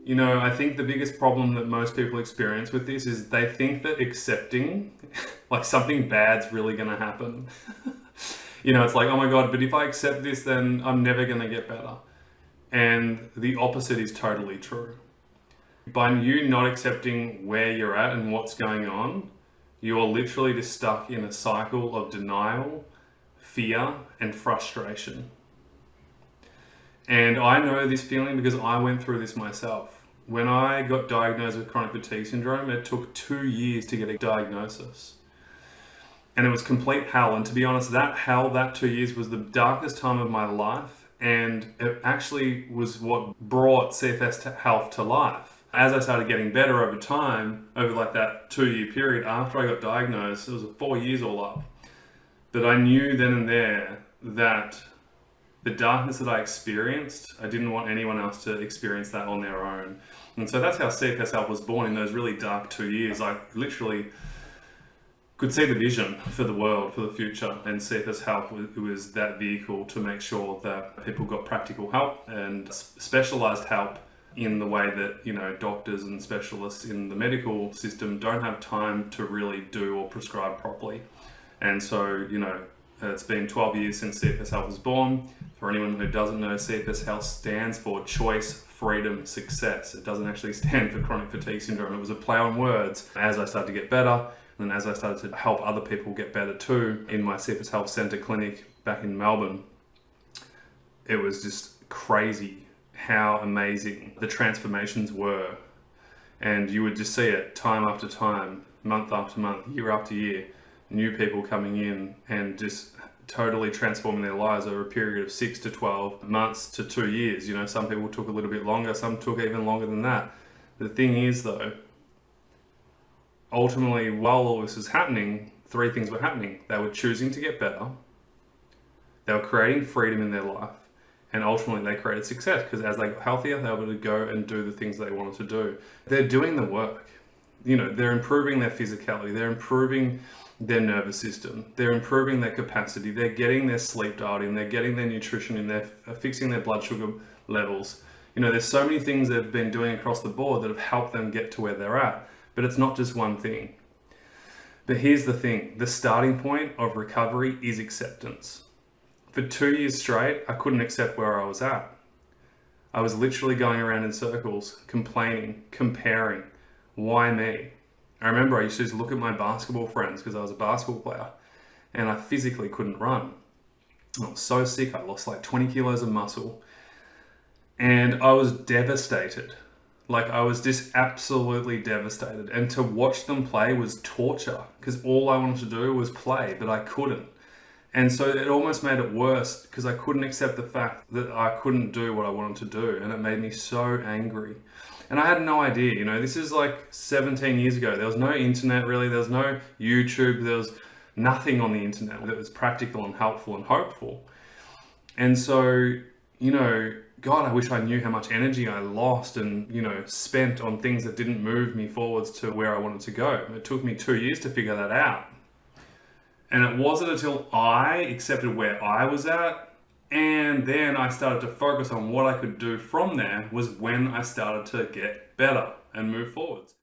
You know, I think the biggest problem that most people experience with this is they think that accepting, like something bad's really going to happen. You know, it's like, oh my God, but if I accept this, then I'm never going to get better. And the opposite is totally true. By you not accepting where you're at and what's going on, you are literally just stuck in a cycle of denial, fear, and frustration. And I know this feeling because I went through this myself. When I got diagnosed with chronic fatigue syndrome, it took 2 years to get a diagnosis. And it was complete hell. And to be honest, that hell, that 2 years was the darkest time of my life. And it actually was what brought CFS Health to life. As I started getting better over time, over like that 2-year period after I got diagnosed, it was 4 years all up. But I knew then and there that the darkness that I experienced, I didn't want anyone else to experience that on their own. And so that's how CFS Health was born in those really dark 2 years. I literally could see the vision for the world, for the future, and CFS Health was that vehicle to make sure that people got practical help and specialized help in the way that, you know, doctors and specialists in the medical system don't have time to really do or prescribe properly. And so, you know, it's been 12 years since CFS Health was born. For anyone who doesn't know, CFS Health stands for Choice, Freedom, Success. It doesn't actually stand for chronic fatigue syndrome. It was a play on words. As I started to get better, and as I started to help other people get better too, in my CFS Health Centre clinic back in Melbourne, it was just crazy how amazing the transformations were. And you would just see it time after time, month after month, year after year. New people coming in and just totally transforming their lives over a period of 6 to 12 months to 2 years. You know, some people took a little bit longer, some took even longer than that. The thing is though, ultimately, while all this was happening, 3 things were happening. They were choosing to get better, they were creating freedom in their life, and ultimately they created success because as they got healthier, they were able to go and do the things they wanted to do. They're doing the work. You know, they're improving their physicality, they're improving their nervous system, they're improving their capacity, they're getting their sleep dialed in, they're getting their nutrition in, they're fixing their blood sugar levels. You know, there's so many things they've been doing across the board that have helped them get to where they're at. But it's not just one thing. But here's the thing, the starting point of recovery is acceptance. For 2 years straight, I couldn't accept where I was at. I was literally going around in circles, complaining, comparing. Why me? I remember I used to just look at my basketball friends because I was a basketball player and I physically couldn't run. I was so sick, I lost like 20 kilos of muscle and I was devastated. Like I was just absolutely devastated. And to watch them play was torture because all I wanted to do was play, but I couldn't. And so it almost made it worse because I couldn't accept the fact that I couldn't do what I wanted to do. And it made me so angry. And I had no idea, you know, this is like 17 years ago. There was no internet really. There was no YouTube. There was nothing on the internet that was practical and helpful and hopeful. And so, you know, God, I wish I knew how much energy I lost and, you know, spent on things that didn't move me forwards to where I wanted to go. It took me 2 years to figure that out. And it wasn't until I accepted where I was at and then I started to focus on what I could do from there was when I started to get better and move forwards.